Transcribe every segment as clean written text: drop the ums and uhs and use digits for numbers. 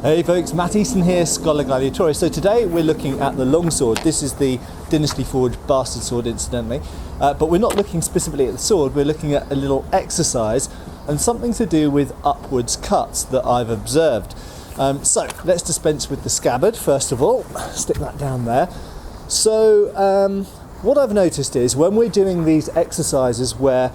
Hey folks, Matt Easton here, Scholar Gladiatoris. So today we're looking at the Longsword. This is the Dynasty Forged Bastard Sword, incidentally. But we're not looking specifically at the sword, we're looking at a little exercise and something to do with upwards cuts that I've observed. So let's dispense with the scabbard first of all. Stick that down there. So what I've noticed is when we're doing these exercises where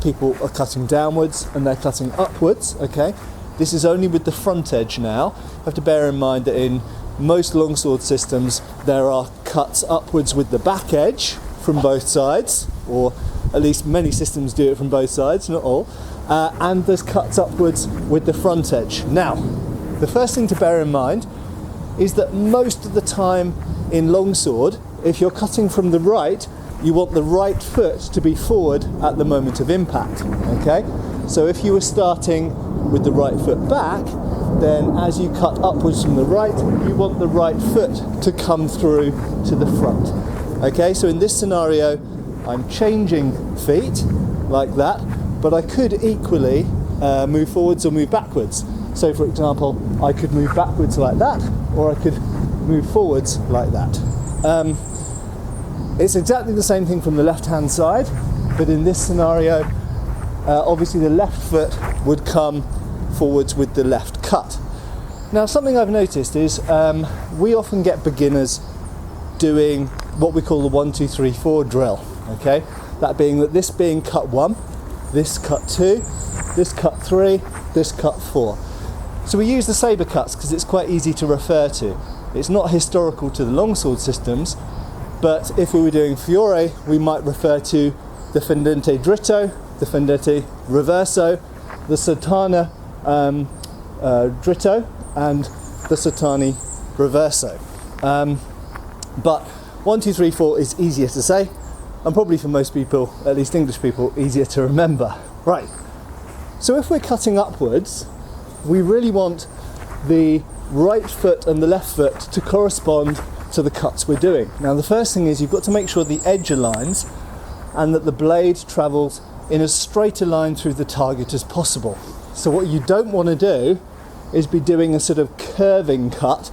people are cutting downwards and they're cutting upwards, okay? This is only with the front edge now. You have to bear in mind that in most longsword systems there are cuts upwards with the back edge from both sides, or at least many systems do it from both sides, not all, and there's cuts upwards with the front edge. Now, the first thing to bear in mind is that most of the time in longsword, if you're cutting from the right, you want the right foot to be forward at the moment of impact, okay? So if you were starting with the right foot back, then as you cut upwards from the right, you want the right foot to come through to the front. Okay, so in this scenario, I'm changing feet like that, but I could equally move forwards or move backwards. So for example, I could move backwards like that, or I could move forwards like that. It's exactly the same thing from the left-hand side, but in this scenario, obviously the left foot would come forwards with the left cut. Now something I've noticed is we often get beginners doing what we call the 1, 2, 3, 4 drill, okay? That being that this being cut 1, this cut 2, this cut 3, this cut 4. So we use the sabre cuts because it's quite easy to refer to. It's not historical to the longsword systems, but if we were doing Fiore, we might refer to the fendente dritto, the fendente reverso, the sottana dritto, and the sottani reverso. But 1, 2, 3, 4 is easier to say, and probably for most people, at least English people, easier to remember. Right, so if we're cutting upwards, we really want the right foot and the left foot to correspond to the cuts we're doing. Now the first thing is you've got to make sure the edge aligns and that the blade travels in as straight a line through the target as possible. So what you don't want to do is be doing a sort of curving cut,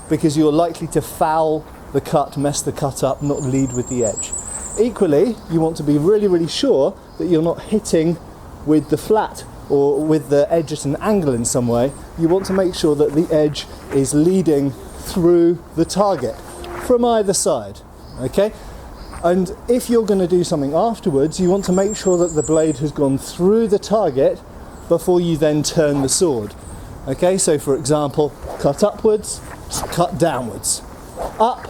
because you're likely to foul the cut, mess the cut up, not lead with the edge. Equally, you want to be really sure that you're not hitting with the flat or with the edge at an angle in some way. You want to make sure that the edge is leading through the target from either side, okay? And if you're going to do something afterwards, you want to make sure that the blade has gone through the target before you then turn the sword. Okay, so for example, cut upwards, cut downwards, up,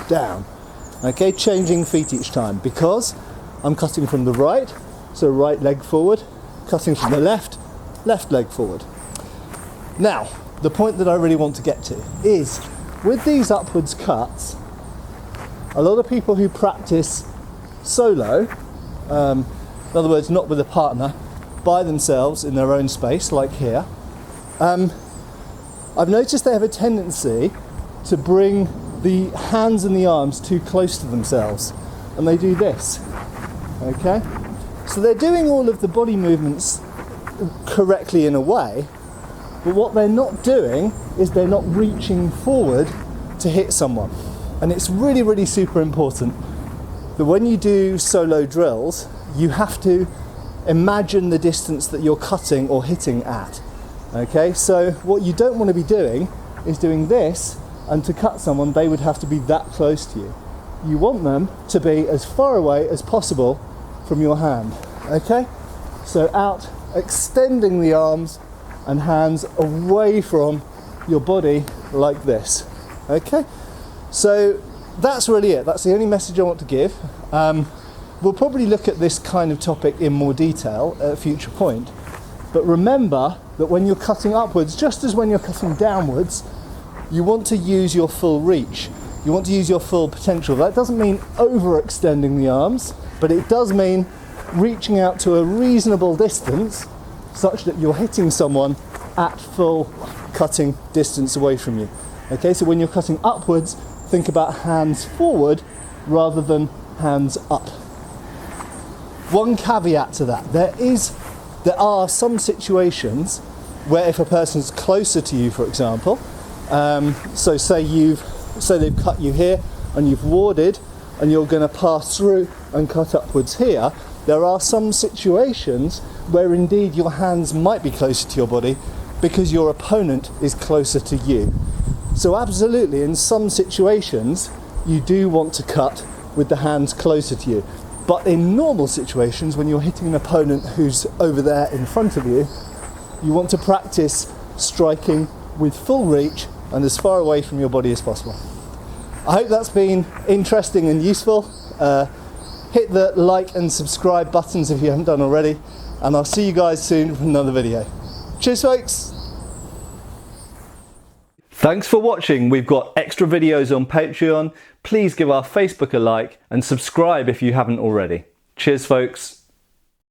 down. Okay, changing feet each time, because I'm cutting from the right, so right leg forward, cutting from the left, left leg forward. Now, the point that I really want to get to is, with these upwards cuts, a lot of people who practice solo, in other words, not with a partner, by themselves in their own space, like here, I've noticed they have a tendency to bring the hands and the arms too close to themselves, and they do this, okay? So they're doing all of the body movements correctly in a way, but what they're not doing is they're not reaching forward to hit someone. And it's really super important that when you do solo drills, you have to imagine the distance that you're cutting or hitting at. Okay, so what you don't want to be doing is doing this, and to cut someone, they would have to be that close to you. You want them to be as far away as possible from your hand. Okay, so out, extending the arms and hands away from your body like this. Okay. So that's really it. That's the only message I want to give. We'll probably look at this kind of topic in more detail at a future point. But remember that when you're cutting upwards, just as when you're cutting downwards, you want to use your full reach. You want to use your full potential. That doesn't mean overextending the arms, but it does mean reaching out to a reasonable distance such that you're hitting someone at full cutting distance away from you. Okay, so when you're cutting upwards, think about hands forward rather than hands up. One caveat to that, there are some situations where if a person's closer to you, for example, so say they've cut you here and you've warded and you're going to pass through and cut upwards here, there are some situations where indeed your hands might be closer to your body because your opponent is closer to you. So absolutely, in some situations, you do want to cut with the hands closer to you. But in normal situations, when you're hitting an opponent who's over there in front of you, you want to practice striking with full reach and as far away from your body as possible. I hope that's been interesting and useful. Hit the like and subscribe buttons if you haven't done already, and I'll see you guys soon for another video. Cheers, folks! Thanks for watching. We've got extra videos on Patreon. Please give our Facebook a like and subscribe if you haven't already. Cheers, folks.